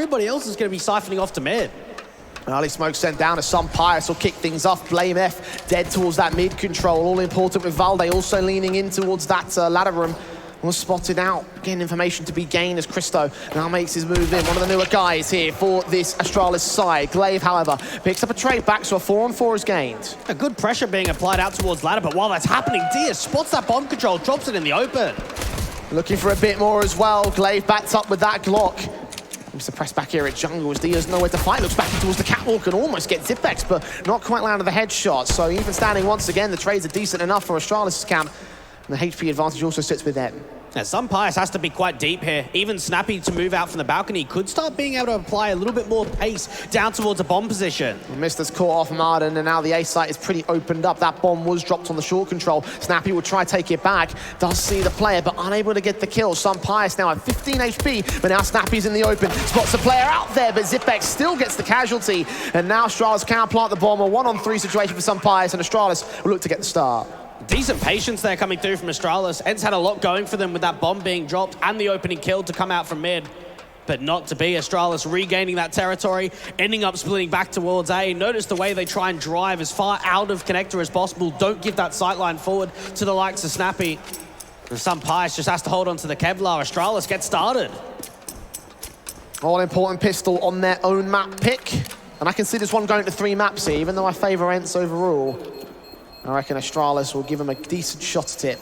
everybody else is going to be siphoning off to mid. Early smoke sent down as xantares will kick things off. blameF dead towards that mid control. All important with Valde also leaning in towards that ladder room. Was spotted out. Again, information to be gained as Cristo now makes his move in. One of the newer guys here for this Astralis side. Glaive, however, picks up a trade back, so a 4-on-4 is gained. A good pressure being applied out towards ladder, but while that's happening, Dia spots that bomb control, drops it in the open. Looking for a bit more as well. Glaive backed up with that Glock. He's suppressed back here at jungle as Dia's nowhere to fight. Looks back towards the catwalk and almost gets Zipex, but not quite landed the headshot. So even standing once again, the trades are decent enough for Astralis' camp. And the HP advantage also sits with them. Yeah, xantares has to be quite deep here. Even Snappy to move out from the balcony could start being able to apply a little bit more pace down towards a bomb position. Mister's caught off Marden, and now the A site is pretty opened up. That bomb was dropped on the short control. Snappy will try to take it back. Does see the player, but unable to get the kill. xantares now at 15 HP, but now Snappy's in the open. Spots the player out there, but Zipex still gets the casualty. And now Astralis can plant the bomb. A 1-on-3 situation for xantares, and Astralis will look to get the start. Decent patience there coming through from Astralis. Ence had a lot going for them with that bomb being dropped and the opening kill to come out from mid. But not to be. Astralis regaining that territory, ending up splitting back towards A. Notice the way they try and drive as far out of connector as possible. Don't give that sightline forward to the likes of Snappy. And xantares just has to hold on to the Kevlar. Astralis gets started. All-important pistol on their own map pick. And I can see this one going to 3 maps here, even though I favour Ence overall. I reckon Astralis will give him a decent shot at it.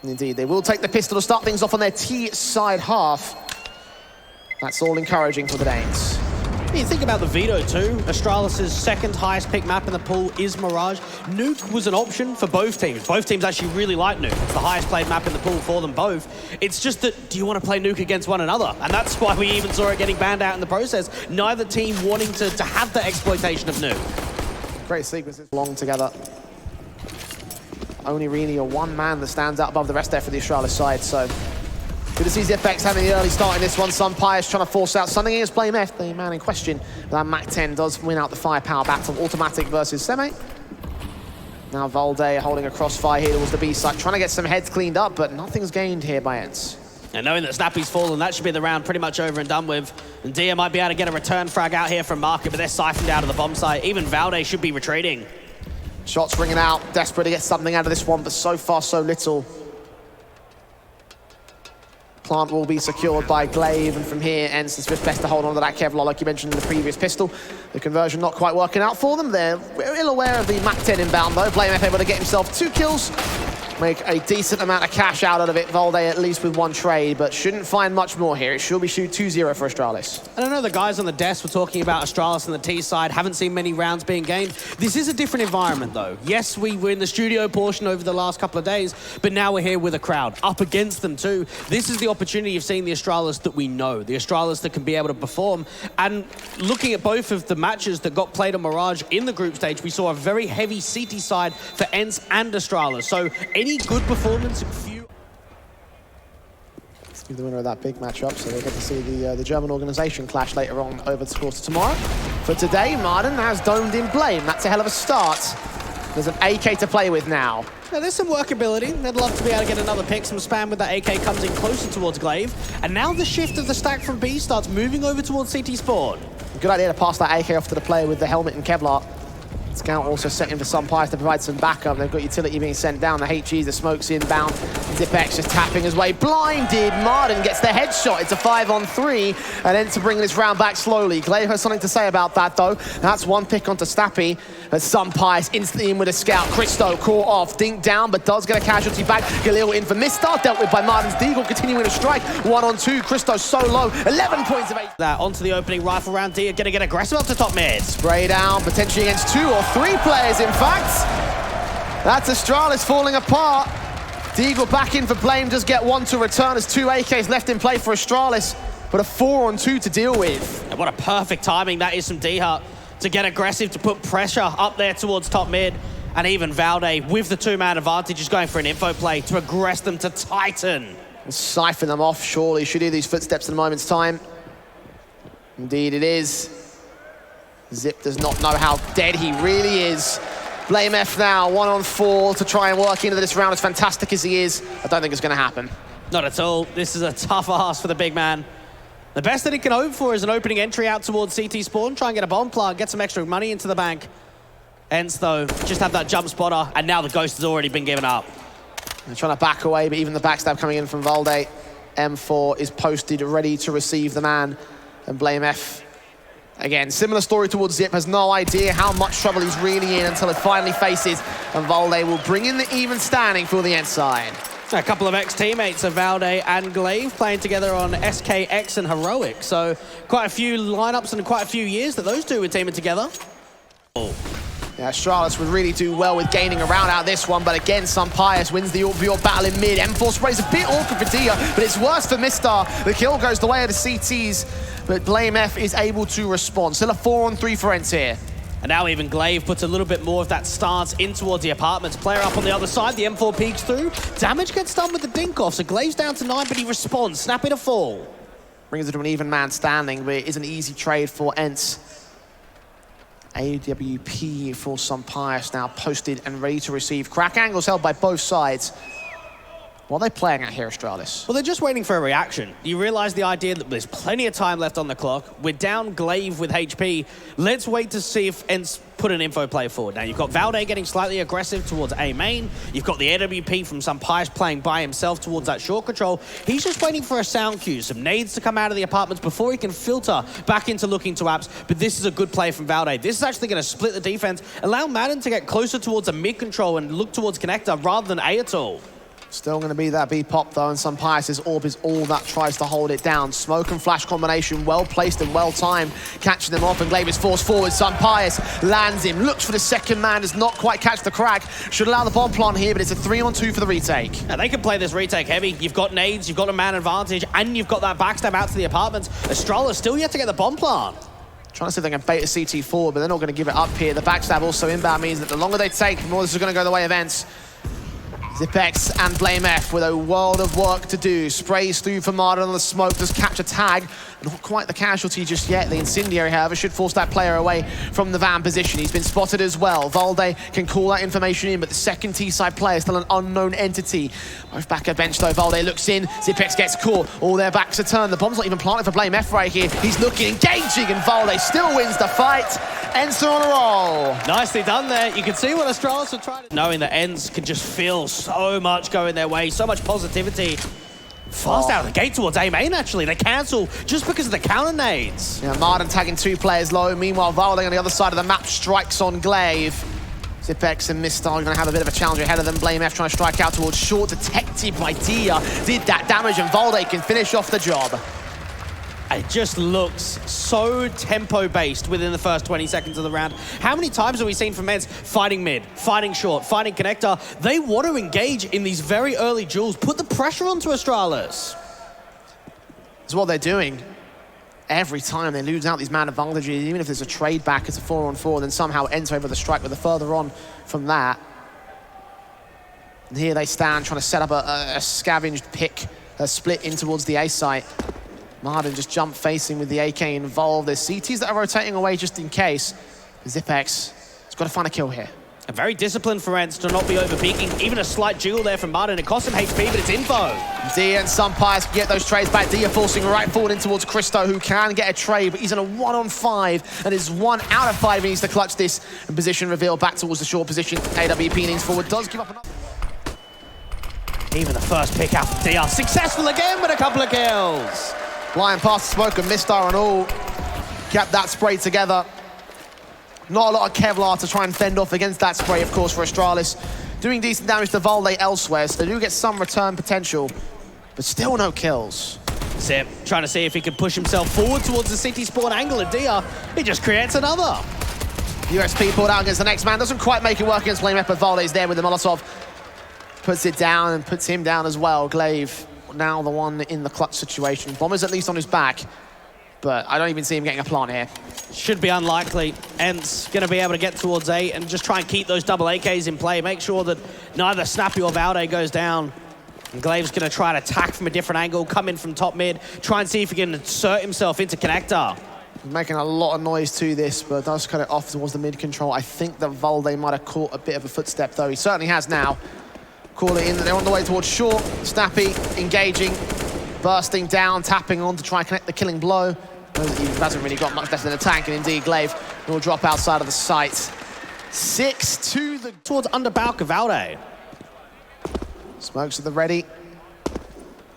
Indeed, they will take the pistol to start things off on their T-side half. That's all encouraging for the Danes. You think about the veto too. Astralis' second highest pick map in the pool is Mirage. Nuke was an option for both teams. Both teams actually really like Nuke. It's the highest played map in the pool for them both. It's just that, do you want to play Nuke against one another? And that's why we even saw it getting banned out in the process. Neither team wanting to have the exploitation of Nuke. Great sequences long together. Only really a one man that stands out above the rest there for the Astralis side, so good to see Zipex having the early start in this one. xantares trying to force out something against blameF, the man in question. That Mac-10 does win out the firepower battle, automatic versus semi. Now Valde holding a crossfire here towards the B site, trying to get some heads cleaned up, but nothing's gained here by Ence. And knowing that Snappy's fallen, that should be the round pretty much over and done with. And Dia might be able to get a return frag out here from Market, but they're siphoned out of the bomb site. Even Valde should be retreating. Shots ringing out, desperate to get something out of this one, but so far so little. Plant will be secured by Glaive, and from here, Ence is best to hold on to that Kevlar, like you mentioned in the previous pistol. The conversion not quite working out for them. They're ill aware of the Mac-10 inbound, though. blameF able to get himself 2 kills. Make a decent amount of cash out of it. Valde at least with 1 trade, but shouldn't find much more here. It should be shoot 2-0 for Astralis. I don't know, the guys on the desk were talking about Astralis on the T side. Haven't seen many rounds being gained. This is a different environment, though. Yes, we were in the studio portion over the last couple of days, but now we're here with a crowd, up against them too. This is the opportunity of seeing the Astralis that we know, the Astralis that can be able to perform. And looking at both of the matches that got played on Mirage in the group stage, we saw a very heavy CT side for Ence and Astralis. So any good performance, few. Let's give the winner of that big matchup, so we'll get to see the German organisation clash later on over the course of tomorrow. For today, Marden has domed in Blame. That's a hell of a start. There's an AK to play with now. Now, there's some workability. They'd love to be able to get another pick. Some spam with that AK comes in closer towards Glaive. And now the shift of the stack from B starts moving over towards CT spawn. Good idea to pass that AK off to the player with the helmet and Kevlar. Scout also setting for xantares to provide some backup. They've got utility being sent down. The HGs, the smoke's inbound. Zipex just tapping his way. Blinded. Marden gets the headshot. It's a 5-on-3. And Ence bringing this round back slowly. Glaive has something to say about that, though. That's 1 pick onto Snappy. But xantares instantly in with a scout. Cristo caught off. Dink down, but does get a casualty back. Galil in for misstart. Dealt with by Marden's Deagle. Continuing to strike. 1-on-2. Cristo so low. 11 points of 8. That onto the opening rifle round. Dia gonna get aggressive up to top mid. Spray down, potentially against 2 or 3 players, in fact. That's Astralis falling apart. Deagle back in for Blame, does get 1 to return as 2 AKs left in play for Astralis, but a 4-on-2 to deal with. And what a perfect timing that is from D-Hut to get aggressive, to put pressure up there towards top mid. And even Valde, with the 2-man advantage, is going for an info play to aggress them to Titan. And siphon them off, surely. Should hear these footsteps in a moment's time. Indeed it is. Zip does not know how dead he really is. blameF now, 1-on-4 to try and work into this round. As fantastic as he is, I don't think it's going to happen. Not at all. This is a tough ask for the big man. The best that he can hope for is an opening entry out towards CT spawn, try and get a bomb plant, get some extra money into the bank. Ence, though, just have that jump spotter, and now the ghost has already been given up. They're trying to back away, but even the backstab coming in from Valde. M4 is posted, ready to receive the man. And blamef, again, similar story towards Zip, has no idea how much trouble he's really in until it finally faces. And Valde will bring in the even standing for the Ence side. A couple of ex-teammates of Valde and Glaive playing together on SKX and Heroic. So quite a few lineups and quite a few years that those two were teaming together. Oh. Yeah, Astralis would really do well with gaining a round out of this one, but again, Pius wins the overall battle in mid. M4 sprays a bit awkward for Dia, but it's worse for Mistar. The kill goes the way of the CTs, but blamef is able to respond. Still a 4-on-3 for Ence here. And now even Glaive puts a little bit more of that stance in towards the apartments. Player up on the other side, the M4 peeks through. Damage gets done with the dink off, so Glaive's down to 9, but he responds, snapping a fall. Brings it to an even man standing, but it is an easy trade for Ence. AWP for Pius now posted and ready to receive. Crack angles held by both sides. What are they playing at here, Astralis? Well, they're just waiting for a reaction. You realize the idea that there's plenty of time left on the clock. We're down Glaive with HP. Let's wait to see if Ence put an info play forward. Now, you've got Valde getting slightly aggressive towards A main. You've got the AWP from Pius playing by himself towards that short control. He's just waiting for a sound cue, some nades to come out of the apartments before he can filter back into looking to apps. But this is a good play from Valde. This is actually going to split the defense, allow Madden to get closer towards a mid control and look towards connector rather than A at all. Still going to be that B pop though, and Pius's orb is all that tries to hold it down. Smoke and flash combination, well placed and well timed, catching them off, and Glaive is forced forward. Pius lands him, looks for the second man, does not quite catch the crack. Should allow the bomb plant here, but it's a 3-on-2 for the retake. Now they can play this retake heavy. You've got nades, you've got a man advantage, and you've got that backstab out to the apartments. Astralis still yet to get the bomb plant. Trying to see if they can bait a CT forward, but they're not going to give it up here. The backstab also inbound means that the longer they take, the more this is going to go the way of Ence. Zipex and blamef with a world of work to do. Sprays through for Martin on the smoke, does capture tag. Not quite the casualty just yet. The incendiary, however, should force that player away from the van position. He's been spotted as well. Valde can call that information in, but the second T-side player is still an unknown entity. Both back at bench though. Valde looks in, Zipex gets caught. All their backs are turned. The bomb's not even planted for blamef right here. He's looking, engaging, and Valde still wins the fight. Ence on a roll. Nicely done there. You can see what Astralis are trying to... Knowing that Ence can just feel so much going their way, so much positivity. Fast out of the gate towards A main, actually. They cancel just because of the counter nades. Yeah, Martin tagging 2 players low. Meanwhile, Valde on the other side of the map strikes on Glaive. Zipex and Mistar are going to have a bit of a challenge ahead of them. blamef trying to strike out towards short. Detected by Dia. Did that damage, and Valde can finish off the job. It just looks so tempo-based within the first 20 seconds of the round. How many times have we seen from Ence fighting mid, fighting short, fighting connector? They want to engage in these very early duels, put the pressure onto Astralis. That's what they're doing. Every time they lose out these man advantages, even if there's a trade back, it's a 4-on-4, then somehow Ence able to strike with a further on from that. And here they stand, trying to set up a scavenged pick, a split in towards the A site. Martin just jump facing with the AK involved. There's CTs that are rotating away just in case. Zipex has got to find a kill here. A very disciplined for Ence to not be over-peaking. Even a slight jiggle there from Martin. It costs him HP, but it's info. Dia and Pius can get those trades back. Dia forcing right forward in towards Christo, who can get a trade, but he's in a 1-on-5, and is 1 out of 5. He needs to clutch this. And position reveal back towards the short position. AWP leans forward, does give up another. Even the first pick out from Dia. Successful again with a couple of kills. Flying past the smoke and Mistar and all. Kept that spray together. Not a lot of Kevlar to try and fend off against that spray, of course, for Astralis. Doing decent damage to Valde elsewhere, so they do get some return potential, but still no kills. Zip trying to see if he can push himself forward towards the city spawn angle, and Dia, he just creates another. USP pulled out against the next man. Doesn't quite make it work against blamef, but Valde's there with the Molotov. Puts it down and puts him down as well. Glaive now the one in the clutch situation. Bomber's at least on his back, but I don't even see him getting a plant here. Should be unlikely. Ence going to be able to get towards A and just try and keep those double AKs in play. Make sure that neither Snappy or Valde goes down. And Glaive's going to try and attack from a different angle, come in from top mid, try and see if he can insert himself into connector. Making a lot of noise to this, but does cut it off towards the mid control. I think that Valde might have caught a bit of a footstep, though. He certainly has now. Call it in, they're on the way towards short. Snappy engaging. bursting down, tapping on to try and connect the killing blow. He hasn't really got much less than a tank, and indeed glaive will drop outside of the sight. 6-2 towards under Balka Valde. Smokes at the ready.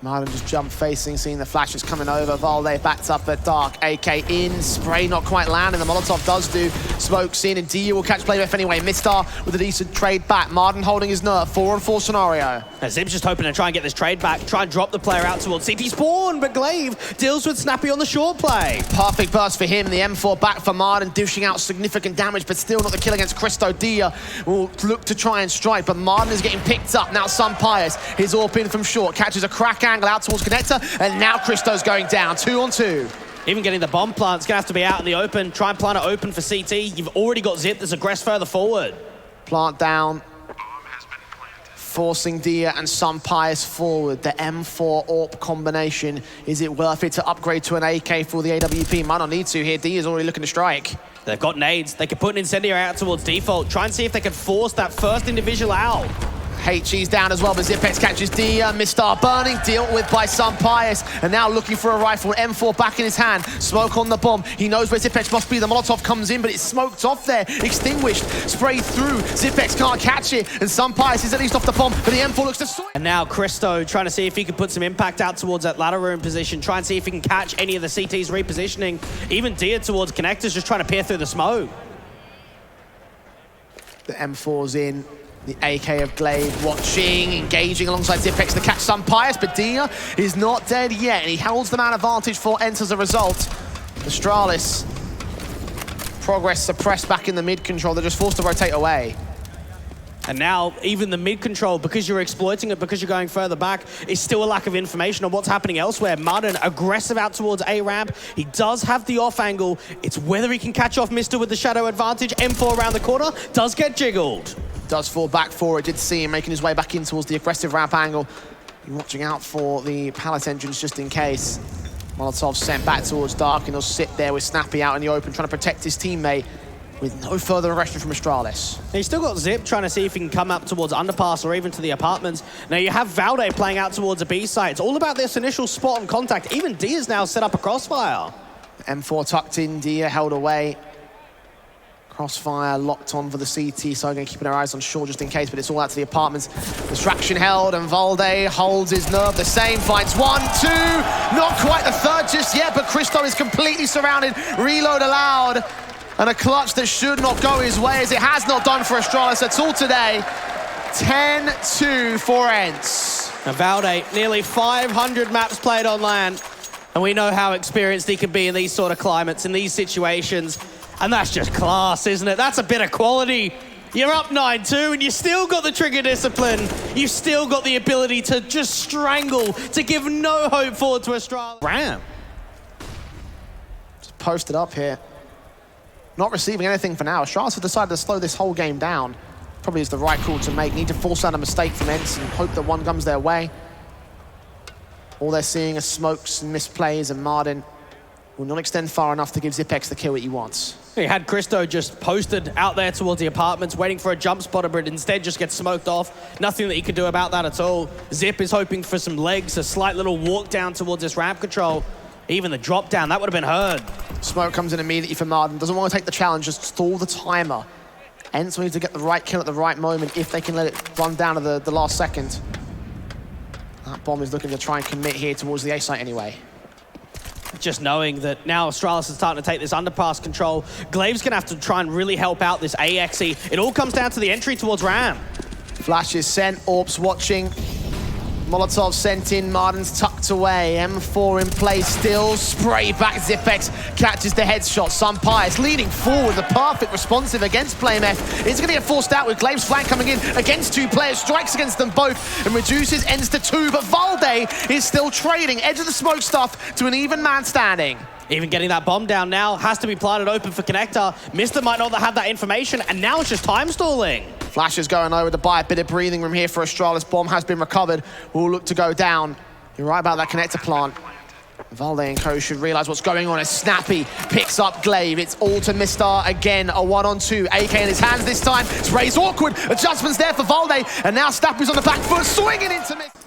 Marlon just jump facing, seeing the flashes coming over. Valde backed up at dark. AK in, spray not quite landing. The Molotov does do. Smokes in, and Dia will catch Playback anyway. Mistar with a decent trade back. Martin holding his nerve. 4-on-4 scenario. Zip's just hoping to try and get this trade back, try and drop the player out towards CT spawn, but glaive deals with Snappy on the short play. Perfect burst for him. The M4 back for Martin, dishing out significant damage, but still not the kill against Christo. Dia will look to try and strike, but Martin is getting picked up. Now Sampayas, his AWP in from short, catches a crack angle out towards Connector, and now Christo's going down. 2-on-2. Even getting the bomb plant, it's going to have to be out in the open. Try and plant it open for CT. You've already got Zip that's aggressed further forward. Plant down. Forcing Dia and Sampayas forward. The M4 AWP combination. Is it worth it to upgrade to an AK for the AWP? Might not need to here. Dia's already looking to strike. They've got nades. They could put an incendiary out towards default. Try and see if they can force that first individual out. HG's down as well, but Zipex catches Dia. Mistar burning, dealt with by Sampayas, and now looking for a rifle. M4 back in his hand. Smoke on the bomb. He knows where Zipex must be. The Molotov comes in, but it's smoked off there. Extinguished. Sprayed through. Zipex can't catch it, and Sampayas is at least off the bomb, but the M4 looks to swing. And now Christo trying to see if he can put some impact out towards that ladder room position. Try and see if he can catch any of the CT's repositioning. Even Dia towards connectors, just trying to peer through the smoke. The M4's in. The AK of glaive watching, engaging alongside Zipex to catch Sampayas, but Dia is not dead yet, and he holds the man advantage for Ence as a result. Astralis, progress suppressed back in the mid control. They're just forced to rotate away. And now, even the mid control, because you're exploiting it, because you're going further back, is still a lack of information on what's happening elsewhere. Martin, aggressive out towards A ramp. He does have the off angle. It's whether he can catch off Mister with the shadow advantage. M4 around the corner, does get jiggled. Does fall back for it. Did see him making his way back in towards the aggressive ramp angle. You're watching out for the pallet engines just in case. Molotov sent back towards dark, and he'll sit there with Snappy out in the open, trying to protect his teammate with no further aggression from Astralis. He's still got Zip trying to see if he can come up towards underpass or even to the apartments. Now you have Valde playing out towards a B site. It's all about this initial spot on contact. Even Dia's now set up a crossfire. M4 tucked in, Dia held away. Crossfire locked on for the CT, so again keeping our eyes on shore just in case, but it's all out to the apartments. Distraction held, and Valde holds his nerve the same, finds 1, 2, not quite the third just yet, but Christo is completely surrounded. Reload allowed, and a clutch that should not go his way, as it has not done for Astralis at all today. 10-2 for Ence. And Valde, nearly 500 maps played on LAN, and we know how experienced he can be in these sort of climates, in these situations. And that's just class, isn't it? That's a bit of quality. You're up 9-2 and you still got the trigger discipline. You've still got the ability to just strangle, to give no hope forward to Astralis. Ram. Just posted up here. Not receiving anything for now. Astralis have decided to slow this whole game down. Probably is the right call to make. Need to force out a mistake from Ence and hope that one comes their way. All they're seeing are smokes and misplays, and Martin will not extend far enough to give Zipex the kill that he wants. He had Christo just posted out there towards the apartments, waiting for a jump spotter, but instead just gets smoked off. Nothing that he could do about that at all. Zip is hoping for some legs, a slight little walk down towards this ramp control. Even the drop down, that would have been heard. Smoke comes in immediately for Martin. Doesn't want to take the challenge, just stall the timer. Ence needs to get the right kill at the right moment if they can let it run down to the last second. That bomb is looking to try and commit here towards the A site anyway. Just knowing that now Astralis is starting to take this underpass control. Glaive's going to have to try and really help out this AXE. It all comes down to the entry towards Ram. Flash is sent, Orps watching. Molotov sent in, Martin's tucked away. M4 in place still, spray back, Zipex catches the headshot. Sampayas leading forward, the perfect responsive against PlayMF. Is going to get forced out with Glaive's flank coming in against two players, strikes against them both and reduces Ence to 2, but Valde is still trading, edge of the smoke stuff to an even man standing. Even getting that bomb down now, has to be planted open for Connector. Mister might not have that information, and now it's just time stalling. Flash is going over to buy a bit of breathing room here for Astralis. Bomb has been recovered. Will look to go down. You're right about that Connector plant. Valde and co should realize what's going on as Snappy picks up Glaive. It's all to Mistar again, a 1-on-2. AK in his hands this time. Spray's awkward. Adjustments there for Valde, and now Snappy's on the back foot, swinging into Mistar.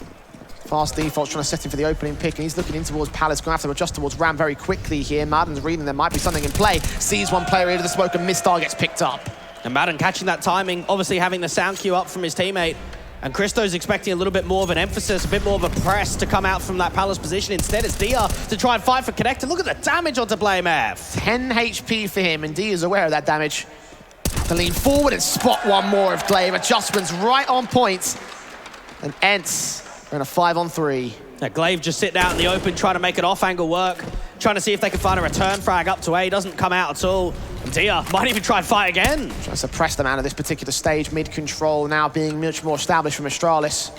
Fast default's trying to set him for the opening pick, and he's looking in towards Palace, going to have to adjust towards Ram very quickly here. Madden's reading there might be something in play. Sees one player into the smoke, and Mistar gets picked up. And Madden catching that timing, obviously having the sound cue up from his teammate. And Christo's expecting a little bit more of an emphasis, a bit more of a press to come out from that Palace position. Instead, it's Dia to try and fight for Connect. And look at the damage onto blamF. 10 HP for him, and Dia's aware of that damage. To lean forward and spot one more of Glaive. Adjustments right on point. And Ence are in a 5-on-3. Now, Glaive just sitting out in the open, trying to make an off-angle work, trying to see if they can find a return frag up to A. Doesn't come out at all. And Dia might even try and fight again. Trying to suppress them out of this particular stage. Mid-control now being much more established from Astralis.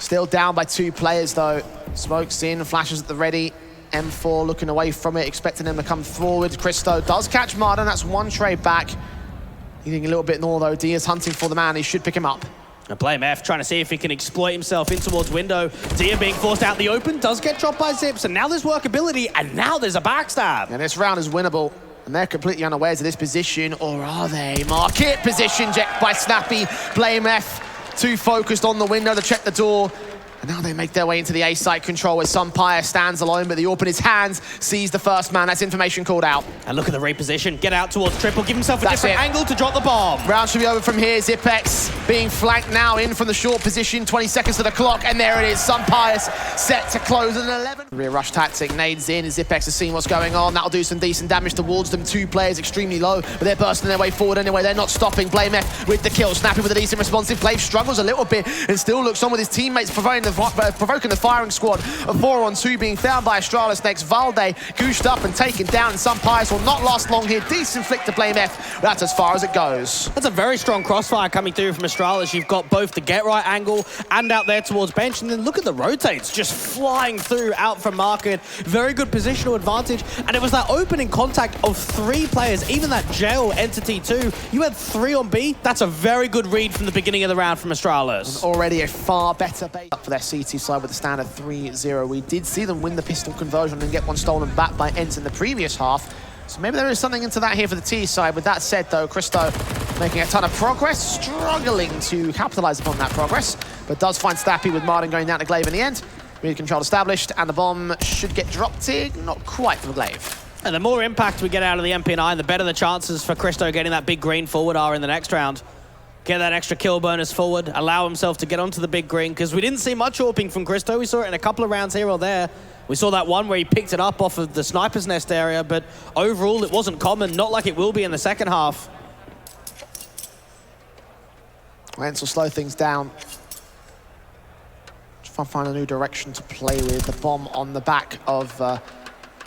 Still down by 2 players, though. Smokes in, flashes at the ready. M4 looking away from it, expecting them to come forward. Christo does catch Martin. That's 1 trade back. Needing a little bit more, though. Dia's hunting for the man. He should pick him up. And blamF trying to see if he can exploit himself in towards window. Dia being forced out in the open, does get dropped by Zips, and now there's workability, and now there's a backstab. And this round is winnable, and they're completely unawares of this position, or are they? Market position checked by Snappy. blamF too focused on the window to check the door. And now they make their way into the A site control as Sumpire stands alone, but the AWP in his hands sees the first man. That's information called out. And look at the reposition. Get out towards triple. Give himself a different angle to drop the bomb. Round should be over from here. Zipex being flanked now in from the short position. 20 seconds to the clock, and there it is. Sumpire set to close at 11. Rear rush tactic. Nades in, and Zipex has seen what's going on. That'll do some decent damage towards them. 2 players extremely low, but they're bursting their way forward anyway. They're not stopping. blamF with the kill. Snappy with a decent responsive. Glaive struggles a little bit and still looks on with his teammates provoking the firing squad. A 4-on-2 being found by Astralis next. Valde goosed up and taken down, and Sumpire will not last long here. Decent flick to blamF. That's as far as it goes. That's a very strong crossfire coming through from Astralis. You've got both the get right angle and out there towards bench, and then look at the rotates just flying through out from market. Very good positional advantage, and it was that opening contact of 3 players, even that jail entity too. You had 3 on B. That's a very good read from the beginning of the round from Astralis. And already a far better bait up for their CT side with the standard 3-0. We did see them win the pistol conversion and get one stolen back by Ence in the previous half. So maybe there is something into that here for the T side. With that said, though, Christo making a ton of progress, struggling to capitalize upon that progress, but does find Stappy with Martin going down to Glaive in the end. Mid-control established, and the bomb should get dropped here. Not quite for Glaive. And the more impact we get out of the MP9, the better the chances for Christo getting that big green forward are in the next round. Get that extra kill bonus forward, allow himself to get onto the big green, because we didn't see much AWPing from Christo. We saw it in a couple of rounds here or there. We saw that one where he picked it up off of the sniper's nest area, but overall it wasn't common, not like it will be in the second half. Ence will slow things down. Try and find a new direction to play with. The bomb on the back of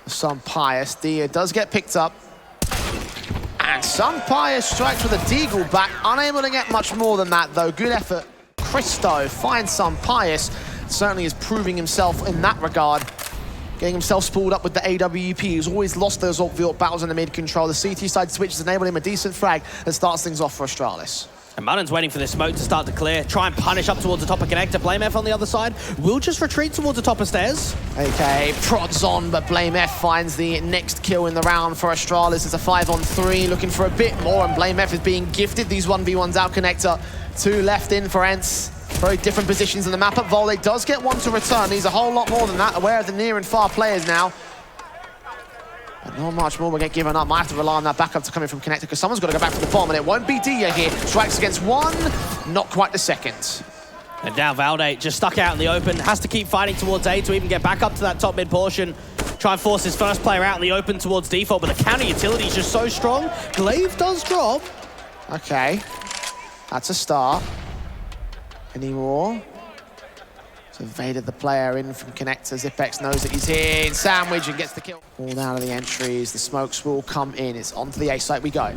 Sumpire. Dia does get picked up. And Sumpire strikes with a deagle back. Unable to get much more than that, though. Good effort. Christo finds Sumpire. Certainly is proving himself in that regard. Getting himself spooled up with the AWP. He's always lost those AWP battles in the mid-control. The CT side switches enable him a decent frag that starts things off for Astralis. And Martin's waiting for this smoke to start to clear. Try and punish up towards the top of connector. blamF on the other side will just retreat towards the top of stairs. Okay, prods on, but blamF finds the next kill in the round for Astralis. It's a 5-on-3, looking for a bit more, and blamF is being gifted these 1v1s out connector. 2 left in for Ence. Very different positions in the map. But Volde does get one to return. He's a whole lot more than that. Aware of the near and far players now. But not much more will get given up. Might have to rely on that backup to come in from connector, because someone's got to go back for the bomb, and it won't be Dia here. Strikes against 1, not quite the second. And now Valde just stuck out in the open. Has to keep fighting towards A to even get back up to that top mid portion. Try and force his first player out in the open towards default, but the counter utility is just so strong. Glaive does drop. Okay, that's a start. Any more? So evaded the player in from connector. Zipex knows that he's here in sandwich and gets the kill. All down to the entries. The smokes will come in. It's onto the A site we go.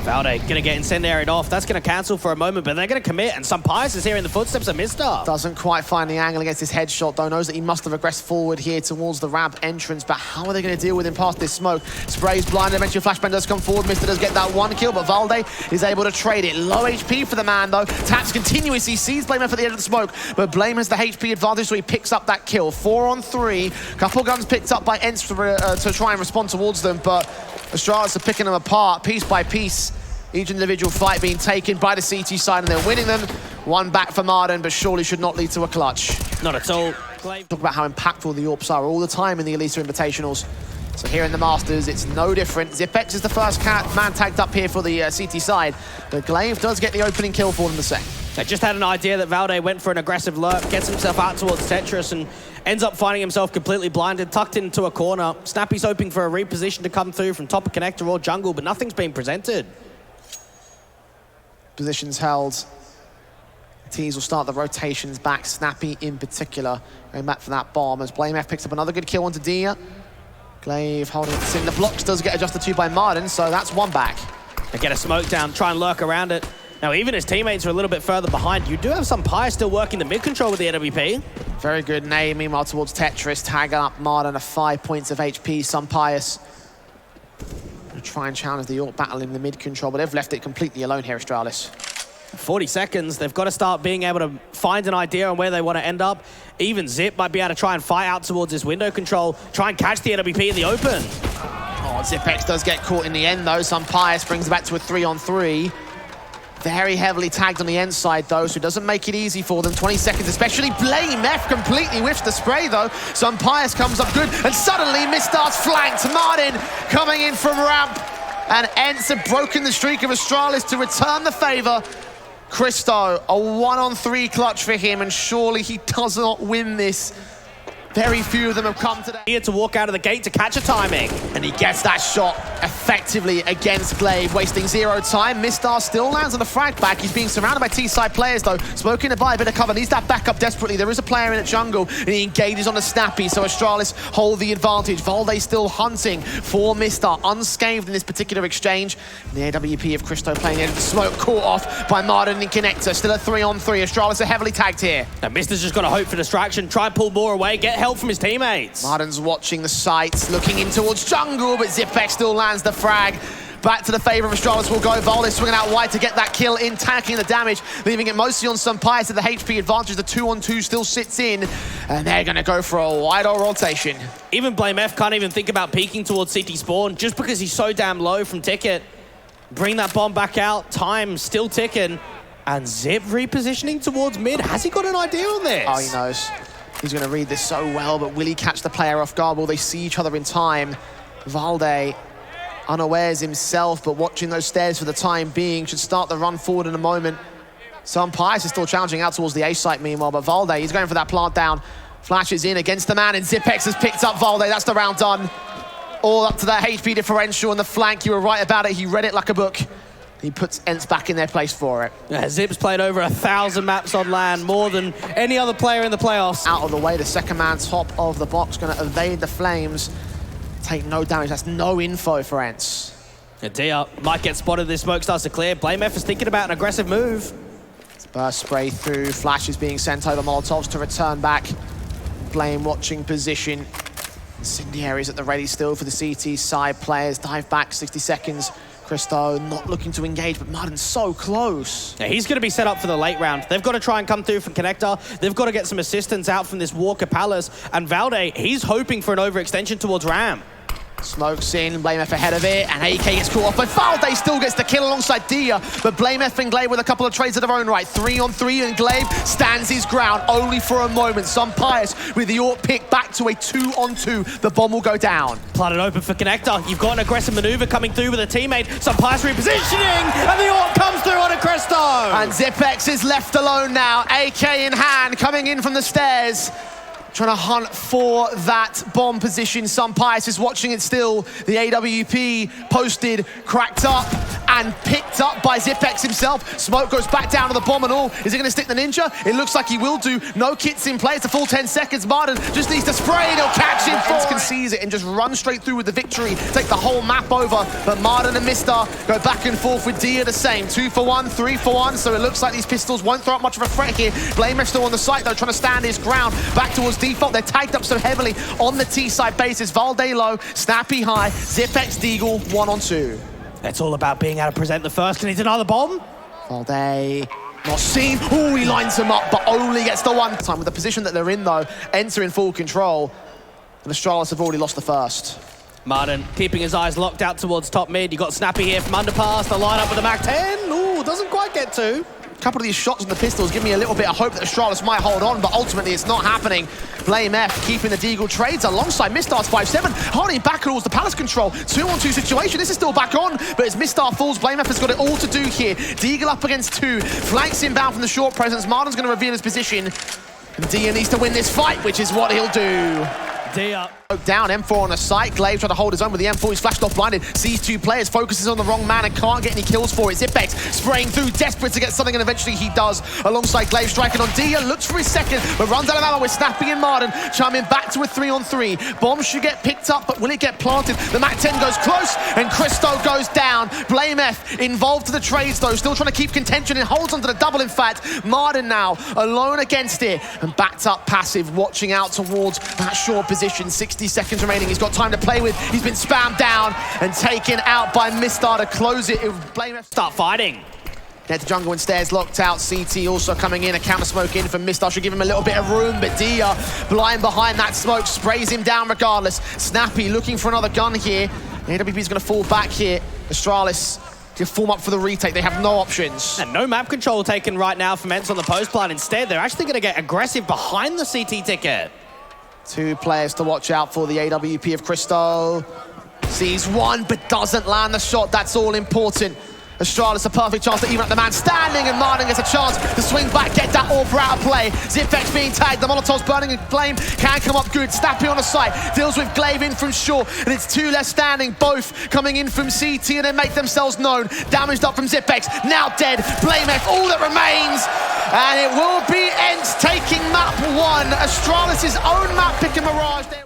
Valde gonna get incendiaried off. That's gonna cancel for a moment, but they're gonna commit, and Sumpire is here in the footsteps of Mistar. Doesn't quite find the angle against his headshot, though. Knows that he must have regressed forward here towards the ramp entrance, but how are they gonna deal with him past this smoke? Sprays blind, eventually Flashbang does come forward. Mister does get that 1 kill, but Valde is able to trade it. Low HP for the man, though. Taps continuously, sees blamF at the end of the smoke, but Blame has the HP advantage, so he picks up that kill. 4-on-3. Couple guns picked up by Ence to try and respond towards them, but Astralis are picking them apart piece by piece. Each individual fight being taken by the CT side, and they're winning them One back for Marden, but surely should not lead to a clutch. Not at all. Glaive. Talk about how impactful the AWPs are all the time in the Elisa Invitationals. So here in the Masters, it's no different. Zipex is the first man tagged up here for the CT side, but Glaive does get the opening kill for them the same. I just had an idea that Valde went for an aggressive lurk, gets himself out towards Tetris, and ends up finding himself completely blinded, tucked into a corner. Snappy's hoping for a reposition to come through from top of connector or jungle, but nothing's been presented. Positions held. Tees will start the rotations back. Snappy in particular going back for that bomb as blamef picks up another good kill onto Dia. Glaive holding it in. The blocks does get adjusted to by Marden, so that's one back. They get a smoke down, try and lurk around it. Now, even his teammates are a little bit further behind. You do have some Pyre still working the mid control with the AWP. Very good nade, meanwhile towards Tetris, tagging up Marden at 5 points of HP. Some Pius gonna try and challenge the AWP battle in the mid control, but they've left it completely alone here, Astralis. 40 seconds, they've got to start being able to find an idea on where they want to end up. Even Zip might be able to try and fight out towards his window control, try and catch the AWP in the open. Oh, Zipex does get caught in the end though. Some Pius brings it back to a 3-on-3. Very heavily tagged on the end side though, so it doesn't make it easy for them. 20 seconds, especially blamef completely whiffs the spray though. Some Pius comes up good, and suddenly Mistar's flanked. Marden coming in from ramp, and Ence have broken the streak of Astralis to return the favor. Christo, a 1-on-3 clutch for him, and surely he does not win this. Very few of them have come today. Here to walk out of the gate to catch a timing. And he gets that shot effectively against Glaive, wasting 0 time. Mistar still lands on the frag back. He's being surrounded by T-side players though. Smoking to buy a bit of cover, needs that backup desperately. There is a player in the jungle, and he engages on the Snappy, so Astralis hold the advantage. Valde still hunting for Mistar, unscathed in this particular exchange. The AWP of Christo playing into the smoke, caught off by Marden and Connector. Still a 3-on-3. Astralis are heavily tagged here. Now, Mister's just got to hope for distraction, try and pull more away, get help from his teammates. Marden's watching the sights, looking in towards jungle, but Zipex still lands the frag. Back to the favor of Astralis will go. Valde swinging out wide to get that kill in, tackling the damage, leaving it mostly on some Pius. The HP advantage, the 2-on-2 still sits in, and they're going to go for a wider rotation. Even blamef can't even think about peeking towards CT spawn just because he's so damn low from Ticket. Bring that bomb back out, time still ticking, and Zip repositioning towards mid. Has he got an idea on this? Oh, he knows. He's going to read this so well, but will he catch the player off guard? Will they see each other in time? Valde, unawares himself, but watching those stairs for the time being, should start the run forward in a moment. Some Pius is still challenging out towards the A site meanwhile, but Valde, he's going for that plant down. Flashes in against the man, and Zipex has picked up Valde. That's the round done. All up to that HP differential on the flank. You were right about it. He read it like a book. He puts Ence back in their place for it. Yeah, Zip's played over 1,000 maps on LAN, more than any other player in the playoffs. Out of the way, the second man top of the box, going to evade the flames. Take no damage, that's no info for Ence. Dia might get spotted, this smoke starts to clear. blamef is thinking about an aggressive move. Burst spray through, flashes being sent over, Molotovs to return back. Blame watching position. Incendiaries at the ready still for the CT side players. Dive back, 60 seconds. Christo not looking to engage, but Marden's so close. Yeah, he's going to be set up for the late round. They've got to try and come through from Connector. They've got to get some assistance out from this Walker Palace. And Valde, he's hoping for an overextension towards Ram. Smokes in, blamef ahead of it, and AK gets caught off, but Valde still gets the kill alongside Dia, but blamef and Glaive with a couple of trades of their own right. 3-on-3, and Glaive stands his ground only for a moment. Some Pius with the AWP pick back to a 2-on-2. The bomb will go down. Planted open for Connector. You've got an aggressive maneuver coming through with a teammate. Some Pius repositioning, and the AWP comes through on a Christo. And Zipex is left alone now, AK in hand, coming in from the stairs. Trying to hunt for that bomb position. Some Pius is watching it still. The AWP posted, cracked up, and picked up by Zipex himself. Smoke goes back down to the bomb and all. Is he going to stick the ninja? It looks like he will do. No kits in play. It's a full 10 seconds. Marden just needs to spray and he'll catch him. Ence can seize it and just run straight through with the victory. Take the whole map over. But Marden and Mistar go back and forth with Dia the same. 2 for 1, 3 for 1. So it looks like these pistols won't throw up much of a threat here. blamef still on the site though, trying to stand his ground. Back towards default. They're tagged up so heavily on the T-side bases. Valde low, Snappy high, Zipex Deagle 1-on-2. It's all about being able to present the first. Can he deny the bomb? Valde not seen. Oh, he lines him up, but only gets the one time. With the position that they're in though, Enter in full control. And Astralis have already lost the first. Marden keeping his eyes locked out towards top mid. You got Snappy here from underpass. The lineup with the Mac 10. Ooh, doesn't quite get to. A couple of these shots on the pistols give me a little bit of hope that Astralis might hold on, but ultimately it's not happening. Blame F keeping the Deagle trades alongside Mistar's 5-7, holding back towards the Palace control. 2-on-2 situation. This is still back on, but as Mistar falls, Blame F has got it all to do here. Deagle up against 2, flanks inbound from the short presence. Martin's going to reveal his position. And Dia needs to win this fight, which is what he'll do. Dia. Down, M4 on the site. Glaive trying to hold his own with the M4. He's flashed off blinded. Sees 2 players, focuses on the wrong man and can't get any kills for it. Zipex spraying through, desperate to get something, and eventually he does. Alongside Glaive striking on Dia. Looks for his second, but runs out of ammo with Snappy and Martin. Chiming back to a 3-on-3. Bomb should get picked up, but will it get planted? The MAC-10 goes close, and Christo goes down. Blame F involved to the trades, though. Still trying to keep contention and holds onto the double, in fact. Martin now alone against it, and backed up passive, watching out towards that short position. 60 seconds remaining. He's got time to play with. He's been spammed down and taken out by Mistar to close it. Blame F. Start fighting. Head to jungle and stairs locked out. CT also coming in. A counter smoke in from Mistar. Should give him a little bit of room, but Dia blind behind that smoke. Sprays him down regardless. Snappy looking for another gun here. AWP's going to fall back here. Astralis to form up for the retake. They have no options. And no map control taken right now from Ence on the post plan. Instead, they're actually going to get aggressive behind the CT ticket. 2 players to watch out for. The AWP of Christo. Sees one, but doesn't land the shot. That's all important. Astralis a perfect chance to even up the man standing, and Martin gets a chance to swing back, get that AWP out of play. Zipex being tagged, the Molotov's burning in flame, can come up good. Snappy on the side, deals with Glaive in from short, and it's 2 left standing, both coming in from CT, and they make themselves known. Damaged up from Zipex, now dead. Blame F, all that remains, and it will be Ence taking map 1. Astralis' own map pick and Mirage.